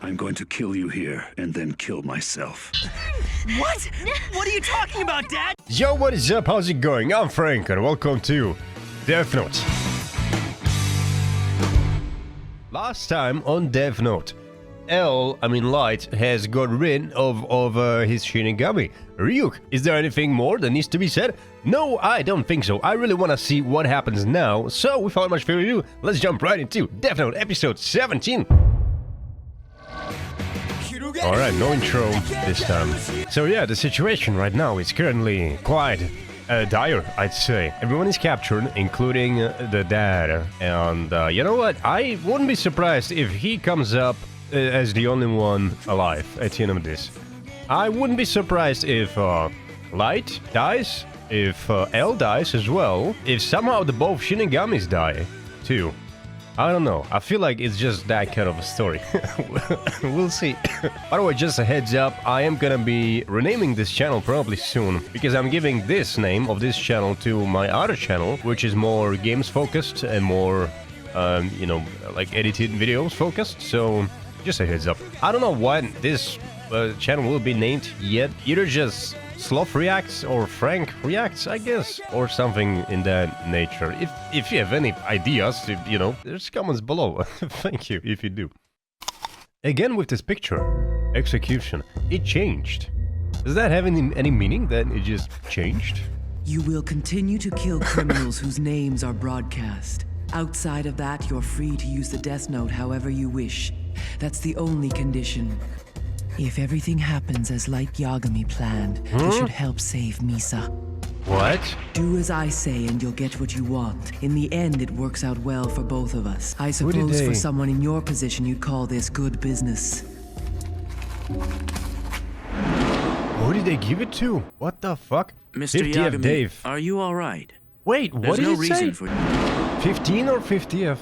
I'm going to kill you here and then kill myself. What? What are you talking about, Dad? Yo, what is up? How's it going? I'm Frank and welcome to Death Note. Last time on Death Note, Light has got rid of his Shinigami, Ryuk. Is there anything more that needs to be said? No, I don't think so. I really want to see what happens now, so without much further ado, let's jump right into Death Note episode 17. Alright, no intro this time. So yeah, the situation right now is currently quite dire, I'd say. Everyone is captured, including the dad. And you know what? I wouldn't be surprised if he comes up as the only one alive at the end of this. I wouldn't be surprised if Light dies, if L dies as well, if somehow the both Shinigamis die too. I don't know. I feel like it's just that kind of a story. We'll see. By the way, just a heads up, I am gonna be renaming this channel probably soon, because I'm giving this name of this channel to my other channel, which is more games focused and more, you know, like edited videos focused. So just a heads up. I don't know what this channel will be named yet. Either just Sloth Reacts or Frank Reacts, I guess, or something in that nature. If you have any ideas, you know, there's comments below. Thank you if you do. Again with this picture, execution. It changed. Does that have any meaning that it just changed? You will continue to kill criminals whose names are broadcast. Outside of that, you're free to use the Death Note however you wish. That's the only condition. If everything happens as like Yagami planned, you should help save Misa. What? Do as I say and you'll get what you want. In the end, it works out well for both of us. I suppose for someone in your position, you'd call this good business. Who did they give it to? What the fuck? Mr. 50th Yagami, Dave. are you alright? Wait, what did There's no it reason say? for 15 or 50th?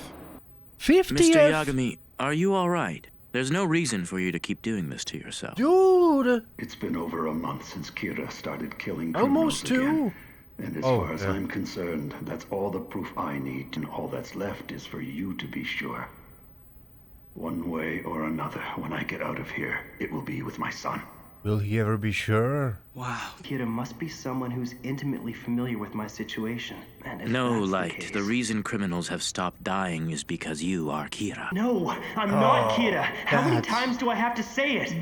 50th? Mr. Yagami, are you alright? There's no reason for you to keep doing this to yourself. Dude! It's been over a month since Kira started killing Almost criminals 2. again. And as far as I'm concerned, that's all the proof I need, and all that's left is for you to be sure. One way or another, when I get out of here, it will be with my son. Will he ever be sure? Wow. Kira must be someone who's intimately familiar with my situation. And if No, that's Light. The reason criminals have stopped dying is because you are Kira. No, I'm not Kira. How many times do I have to say it?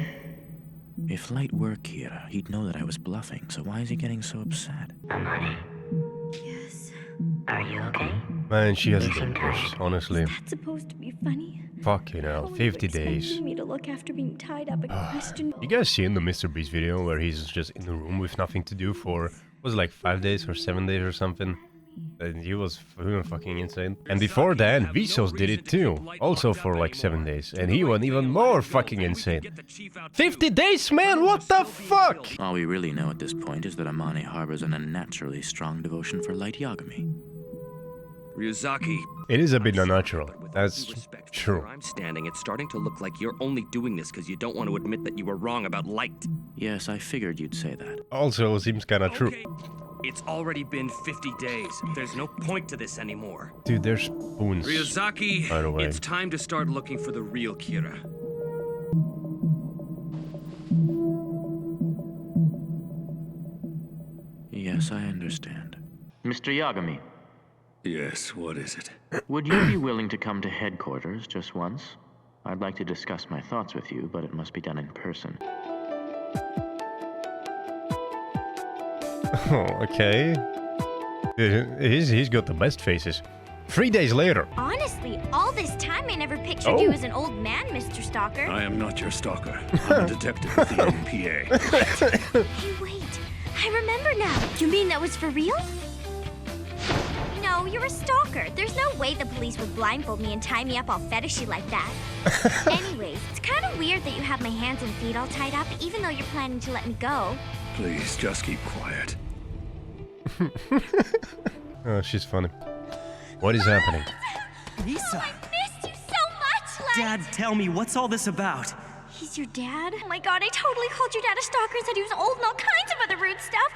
If Light were Kira, he'd know that I was bluffing, so why is he getting so upset? Amani. Yes. Are you okay? Man, she has been worse, honestly. That's supposed to be funny. Fucking hell, 50 days. Me to look after being tied up and questioned. You guys seen the Mr. Beast video where he's just in the room with nothing to do for, was it like 5 days or 7 days or something? And he was fucking insane. And before that, Vsauce did it too. Also for like 7 days. And he went even more fucking insane. 50 days, man, what the fuck? All we really know at this point is that Amane harbors an unnaturally strong devotion for Light Yagami. Ryuzaki. It is a bit unnatural. That's true. Where I'm standing, it's starting to look like you're only doing this because you don't want to admit that you were wrong about Light. Yes, I figured you'd say that. Also seems kinda true. Okay. It's already been 50 days. There's no point to this anymore. Dude, there's spoons. Ryuzaki, By the way. it's time to start looking for the real Kira. Yes, I understand. Mr. Yagami, Yes, what is it? would you be willing to come to headquarters just once? I'd like to discuss my thoughts with you, but it must be done in person. Oh, okay. He's got the best faces. 3 days later. Honestly, all this time I never pictured you as an old man, Mr. Stalker. I am not your stalker. I'm a detective with the NPA. Hey, wait. I remember now. You mean that was for real? No, you're a stalker. There's no way the police would blindfold me and tie me up all fetishy like that. Anyways, it's kind of weird that you have my hands and feet all tied up, even though you're planning to let me go. Please, just keep quiet. Oh, she's funny. What is happening? Misa! I missed you so much, Light! Dad, tell me, what's all this about? He's your dad? Oh my god, I totally called your dad a stalker and said he was old and all kinds of other rude stuff.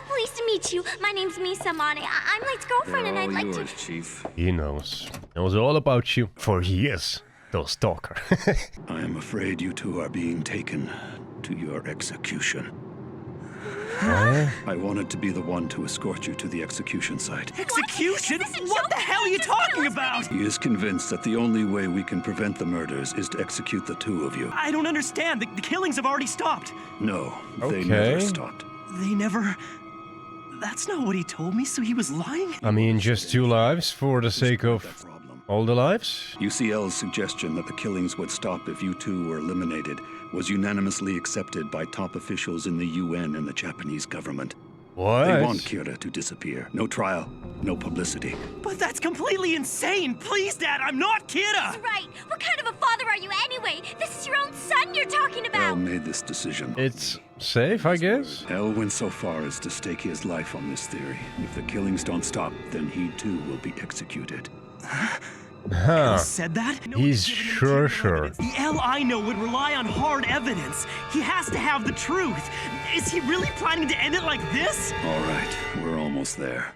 Pleased to meet you. My name's Misa Mane. I'm Light's girlfriend and I'd like to... Chief. He knows. Knows all about you for years. little stalker. I am afraid you two are being taken to your execution. I wanted to be the one to escort you to the execution site. Execution? What the hell are you talking about? He is convinced that the only way we can prevent the murders is to execute the two of you. I don't understand. The killings have already stopped. No, they Okay. never stopped. They never... That's not what he told me, so he was lying? I mean, just 2 lives for the sake That of problem. all the lives? UCL's suggestion that the killings would stop if you two were eliminated was unanimously accepted by top officials in the UN and the Japanese government. What? They want Kira to disappear. No trial, no publicity. But that's completely insane! Please, Dad, I'm not Kira! Right. What kind of a father are you anyway? This is your own son you're talking Elle about. made this decision. It's safe, I guess? Elle went so far as to stake his life on this theory. If the killings don't stop, then he too will be executed. Huh. Said that? No He's one's given him sure, material sure. evidence. The L I know would rely on hard evidence. He has to have the truth. Is he really planning to end it like this? All right, we're almost there.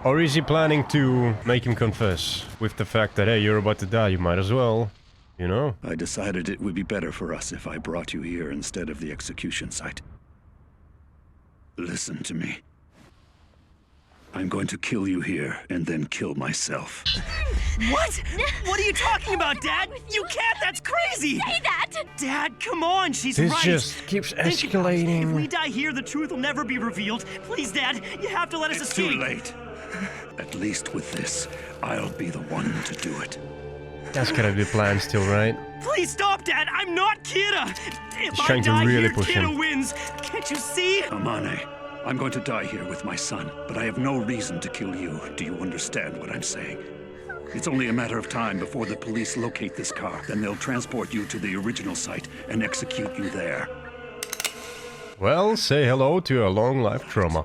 Or is he planning to make him confess with the fact that, hey, you're about to die, you might as well, you know? I decided it would be better for us if I brought you here instead of the execution site. Listen to me. I'm going to kill you here and then kill myself. What? What are you talking about, Dad? You can't! That's crazy! Say that! Dad, come on! She's This right! just keeps Think about it. If escalating. we die here, the truth will never be revealed. Please, Dad, you have to let us It's escape. too late. At least with this, I'll be the one to do it. That's gotta be the plan still, right? Please stop, Dad! I'm not Kira! If He's I trying to die really here, push Kira him. wins! Can't you see? Amane, I'm going to die here with my son, but I have no reason to kill you. Do you understand what I'm saying? It's only a matter of time before the police locate this car. Then they'll transport you to the original site and execute you there. Well, say hello to a long life trauma.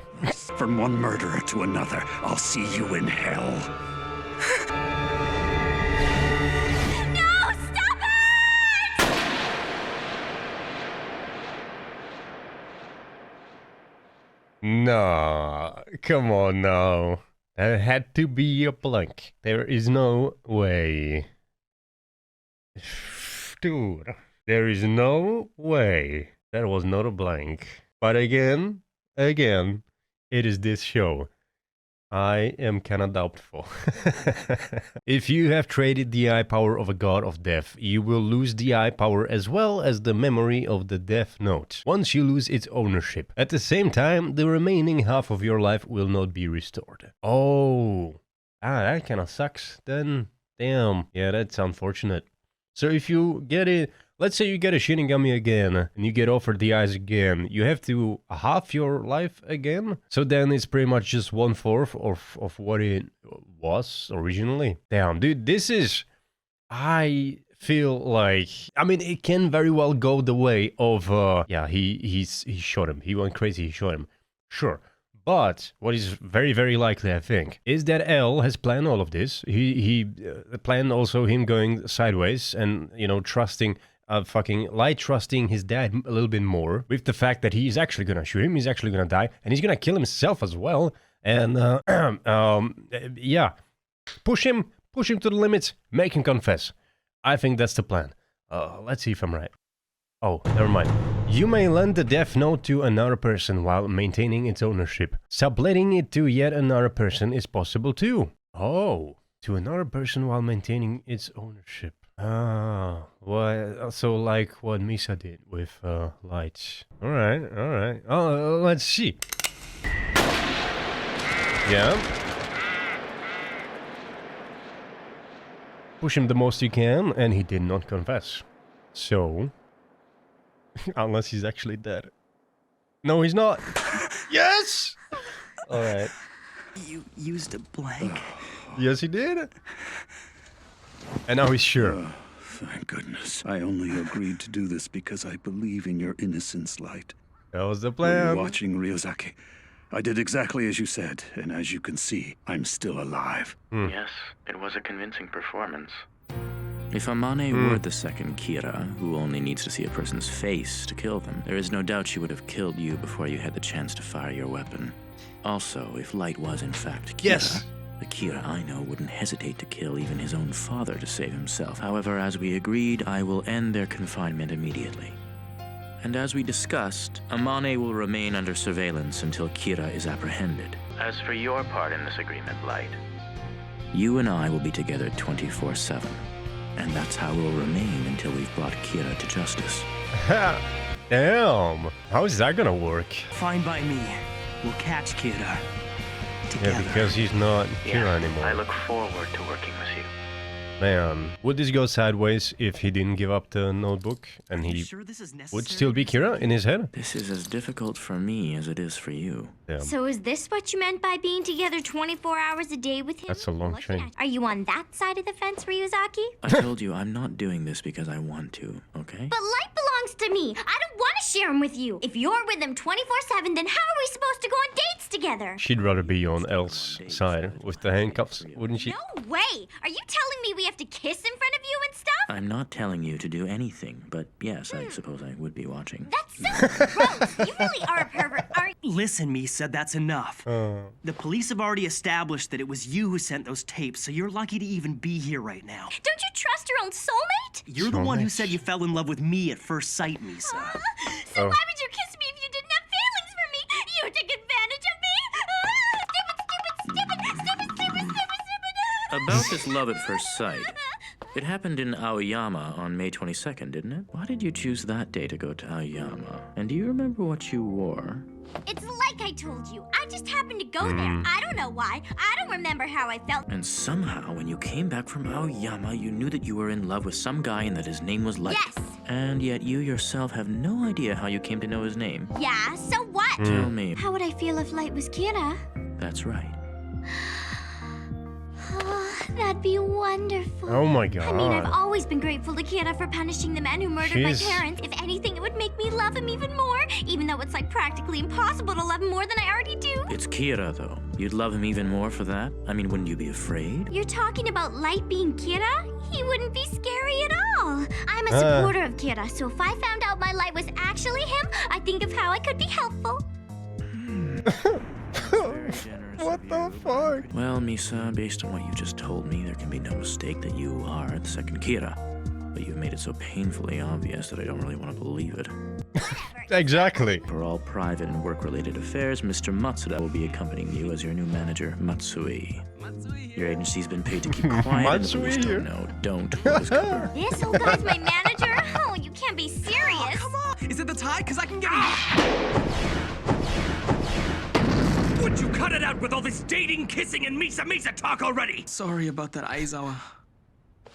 From one murderer to another, I'll see you in hell. No! Stop it! Nah, come on now. That had to be a blank. There is no way. Dude, there is no way. That was not a blank. But again, it is this show. I am kinda doubtful. If you have traded the eye power of a god of death, you will lose the eye power as well as the memory of the Death Note, once you lose its ownership. At the same time, the remaining half of your life will not be restored. Oh, that kinda sucks then. Damn, yeah, that's unfortunate. So if you get it, let's say you get a Shinigami again, and you get offered the eyes again, you have to half your life again? So then it's pretty much just 1/4 of what it was originally. Damn, dude, this is... I feel like... I mean, it can very well go the way of... yeah, he shot him. He went crazy, he shot him. Sure. But what is very, very likely, I think, is that L has planned all of this. He planned also him going sideways and, you know, trusting his dad a little bit more with the fact that he's actually gonna shoot him, he's actually gonna die, and he's gonna kill himself as well. And, yeah, push him to the limits, make him confess. I think that's the plan. Let's see if I'm right. Oh, never mind. You may lend the Death Note to another person while maintaining its ownership. Subletting it to yet another person is possible too. Oh, to another person while maintaining its ownership. Ah, well, so like what Misa did with lights. Alright. Oh, let's see. Yeah. Push him the most you can, and he did not confess. So... unless he's actually dead. No, he's not. Yes! Alright. You used a blank. Yes, he did. And now he's sure. Thank goodness. I only agreed to do this because I believe in your innocence, Light. That was the When plan. you're watching Ryozaki, I did exactly as you said, and as you can see, I'm still alive. Yes, it was a convincing performance. If Amane were the second Kira, who only needs to see a person's face to kill them, there is no doubt she would have killed you before you had the chance to fire your weapon. Also, if Light was in fact Kira, Yes. The Kira I know wouldn't hesitate to kill even his own father to save himself. However, as we agreed, I will end their confinement immediately. And as we discussed, Amane will remain under surveillance until Kira is apprehended. As for your part in this agreement, Light, you and I will be together 24/7. And that's how we'll remain until we've brought Kira to justice. Damn. How is that gonna work? Fine by me. We'll catch Kira. Together. Yeah, because he's not here anymore. I look forward to working with you. Man, would this go sideways if he didn't give up the notebook and he Sure this is would still be Kira in his head? This is as difficult for me as it is for you. Damn. So is this what you meant by being together 24 hours a day with him? That's a long Look chain. at- Are you on that side of the fence, Ryuzaki? I told you I'm not doing this because I want to, okay? But Light belongs to me. I don't want to share him with you. If you're with him 24/7, then how are we supposed to go on dates together? She'd rather be on Elle's side with the handcuffs, wouldn't she? No way! Are you telling me we have to kiss in front of you and stuff? I'm not telling you to do anything, but yes, I suppose I would be watching. That's so gross. You really are a pervert, aren't you? Listen, Misa, that's enough. The police have already established that it was you who sent those tapes, so you're lucky to even be here right now. Don't you trust your own soulmate? You're the one who Soulmates. said you fell in love with me at first sight, Misa. So Oh. why would you kiss me if you didn't have feelings for me? You took advantage of me? Stupid. About this love at first sight, it happened in Aoyama on May 22nd, didn't it? Why did you choose that day to go to Aoyama? And do you remember what you wore? It's like I told you. I just happened to go there. I don't know why. I don't remember how I felt. And somehow, when you came back from Aoyama, you knew that you were in love with some guy and that his name was Light. Yes. And yet you yourself have no idea how you came to know his name. Yeah, so what? Tell me. How would I feel if Light was Kira? That's right. That'd be wonderful. Oh my I mean, I've god. always been grateful to Kira for punishing the man who murdered my She's- parents. If anything, it would make me love him even more, even though it's like practically impossible to love him more than I already do. It's Kira, though. You'd love him even more for that? I mean, wouldn't you be afraid? You're talking about Light being Kira? He wouldn't be scary at all. I'm a supporter of Kira, so if I found out my Light was actually him, I'd think of how I could be helpful. What the fuck? Well, Misa, based on what you just told me, there can be no mistake that you are the second Kira. But you've made it so painfully obvious that I don't really want to believe it. Exactly. For all private and work-related affairs, Mr. Matsuda will be accompanying you as your new manager, Matsui. Your agency's been paid to keep quiet, and the police Matsui here. don't know. Don't close cover. This old guy's my manager? Oh, you can't be serious. Come on! Is it the tie? Because I can get Would you cut it out with all this dating, kissing, and Misa talk already? Sorry about that, Aizawa.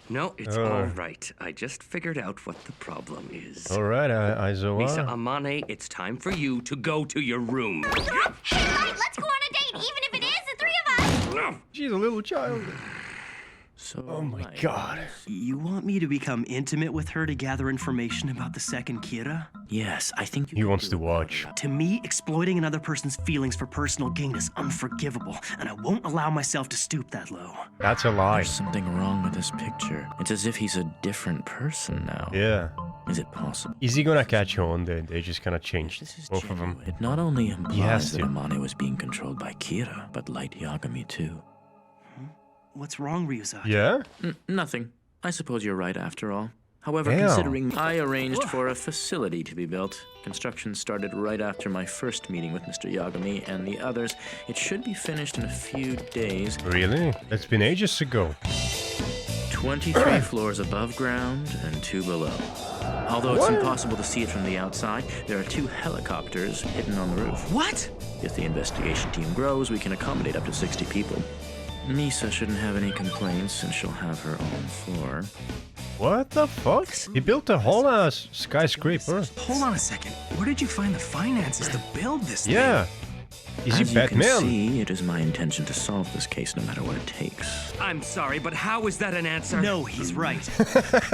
No, it's all right. I just figured out what the problem is. Alright, Misa Aizawa. Amane, it's time for you to go to your room. Hey, Light, let's go on a date, even if it is the three of us. No. She's a little child. So, Oh my Light, god. You want me to become intimate with her to gather information about the second Kira? Yes, I think you He can wants do to it. watch. To me, exploiting another person's feelings for personal gain is unforgivable, and I won't allow myself to stoop that low. That's a lie. There's something wrong with this picture. It's as if he's a different person now. Yeah. Is it possible? Is he gonna catch on? They just kind of changed This is both of them. genuine. It not only has implies that to. Amane was being controlled by Kira, but Light Yagami too. What's wrong, Ryuzaki? Yeah? Nothing. I suppose you're right after all. However, Damn. considering I arranged for a facility to be built, construction started right after my first meeting with Mr. Yagami and the others. It should be finished in a few days. Really? That's been ages ago. 23 floors above ground and 2 below. Although it's impossible to see it from the outside, there are 2 helicopters hidden on the roof. What? If the investigation team grows, we can accommodate up to 60 people. Misa shouldn't have any complaints since she'll have her own floor. What the fuck? He built a whole ass skyscraper. Hold on a second. Where did you find the finances to build this thing? Yeah. Is he As you can Batman? see, it is my intention to solve this case no matter what it takes. I'm sorry, but how is that an answer? No, he's right.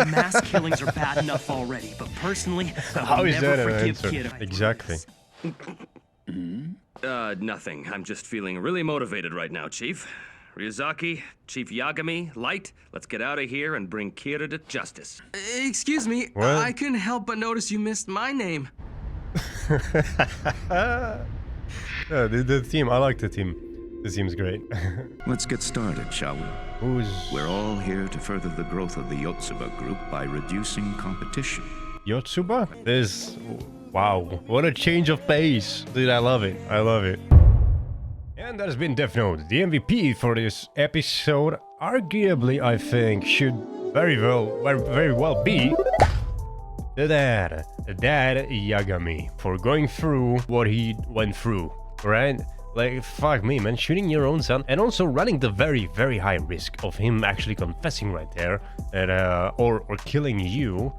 Mass killings are bad enough already, but personally, I How will is never that an forgive answer? Kira. Exactly. Nothing. I'm just feeling really motivated right now, Chief. Ryuzaki, Chief Yagami, Light, let's get out of here and bring Kira to justice. Excuse me, What? I couldn't help but notice you missed my name. Yeah, the team. I like the team. This seems great. Let's get started, shall we? We're all here to further the growth of the Yotsuba group by reducing competition. Yotsuba? Wow, what a change of pace. Dude, I love it. I love it. And that has been Death Note. The MVP for this episode, arguably, I think, should very well be the dad Yagami, for going through what he went through, right? Like, fuck me, man, shooting your own son, and also running the very, very high risk of him actually confessing right there, that, or killing you.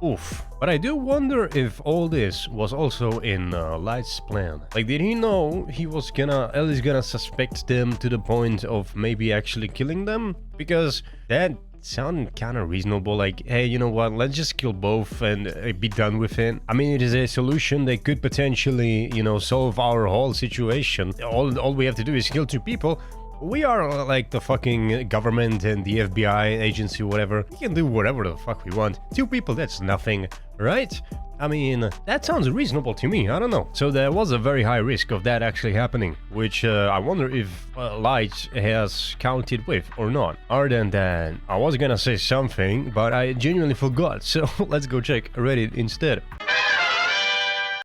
Oof. But I do wonder if all this was also in Light's plan. Like, did he know he was at least gonna suspect them to the point of maybe actually killing them? Because that sounded kind of reasonable, like, hey, you know what, let's just kill both and be done with it. I mean, it is a solution that could potentially, you know, solve our whole situation. All we have to do is kill 2 people. We are like the fucking government and the FBI agency, whatever. We can do whatever the fuck we want. 2 people, that's nothing, right? I mean, that sounds reasonable to me, I don't know. So there was a very high risk of that actually happening, which I wonder if Light has counted with or not. Other than that, I was gonna say something, but I genuinely forgot, so let's go check Reddit instead.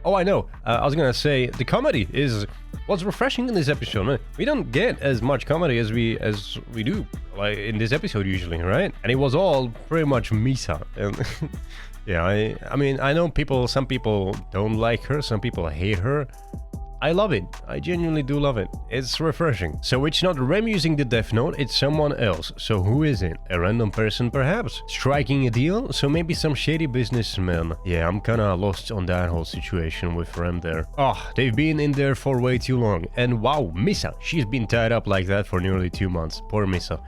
Oh, I know. I was gonna say the comedy is what's refreshing in this episode, man. We don't get as much comedy as we do like in this episode usually, right? And it was all pretty much Misa. And yeah, I mean, I know some people don't like her, some people hate her. I love it. I genuinely do love it. It's refreshing. So it's not Rem using the Death Note, it's someone else. So who is it? A random person perhaps? Striking a deal? So maybe some shady businessman. Yeah, I'm kinda lost on that whole situation with Rem there. Oh, they've been in there for way too long. And wow, Misa, she's been tied up like that for nearly 2 months. Poor Misa.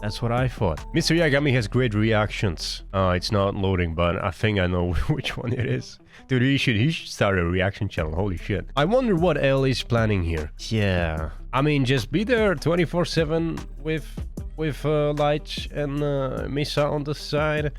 That's what I thought. Mr. Yagami has great reactions. It's not loading, but I think I know which one it is. Dude, he should start a reaction channel, holy shit. I wonder what L is planning here. Yeah, I mean, just be there 24/7 with Light and Misa on the side.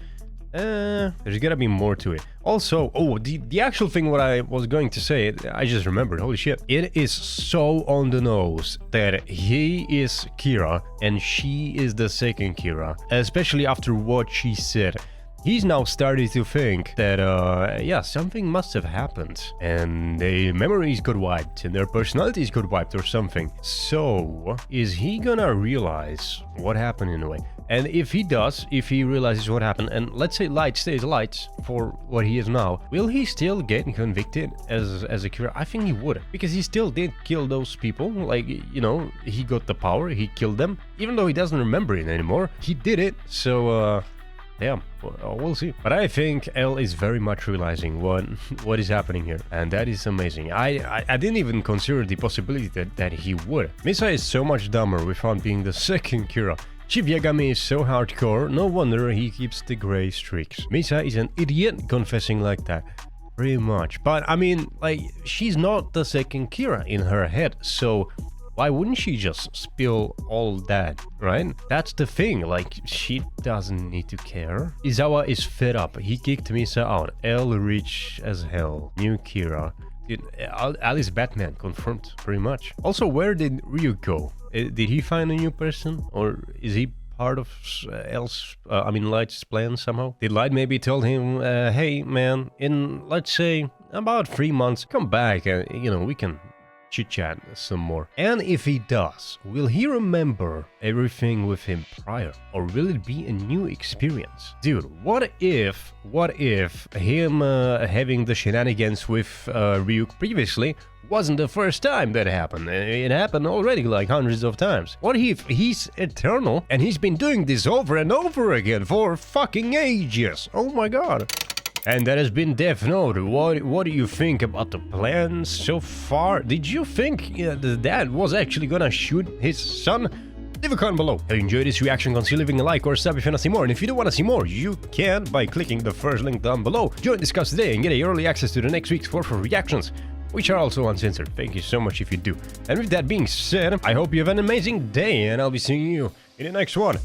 There's gotta be more to it. Also, oh, the actual thing what I was going to say, I just remembered, holy shit. It is so on the nose that he is Kira and she is the second Kira, especially after what she said. He's now started to think that, yeah, something must have happened and their memories got wiped and their personalities got wiped or something. So, is he gonna realize what happened in a way? And if he does, if he realizes what happened, and let's say Light stays Light for what he is now, will he still get convicted as a Kira? I think he would, because he still did kill those people. Like, you know, he got the power, he killed them, even though he doesn't remember it anymore. He did it, so, yeah, we'll see. But I think L is very much realizing what is happening here, and that is amazing. I didn't even consider the possibility that he would. Misa is so much dumber without being the second Kira. Chief Yagami is so hardcore, no wonder he keeps the grey streaks. Misa is an idiot confessing like that. Pretty much. But I mean, like, she's not the second Kira in her head, so why wouldn't she just spill all that, right? That's the thing, like, she doesn't need to care. Izawa is fed up. He kicked Misa out. L rich as hell. New Kira. Dude, Alice Batman confirmed, pretty much. Also, where did Ryu go? Did he find a new person? Or is he part of Light's plan somehow? Did Light maybe tell him, hey man, in, let's say, about 3 months, come back and, you know, we can chit-chat some more. And if he does, will he remember everything with him prior, or will it be a new experience? Dude, what if him having the shenanigans with Ryuk previously wasn't the first time that happened? It happened already like hundreds of times. What if he's eternal and he's been doing this over and over again for fucking ages? Oh my god. And that has been Death Note. What do you think about the plans so far? Did you think the dad was actually gonna shoot his son? Leave a comment below. If you enjoyed this reaction, consider leaving a like or a sub if you want to see more. And if you do want to see more, you can by clicking the first link down below. Join Discuss today and get early access to the next week's 4 reactions, which are also uncensored. Thank you so much if you do. And with that being said, I hope you have an amazing day, and I'll be seeing you in the next one.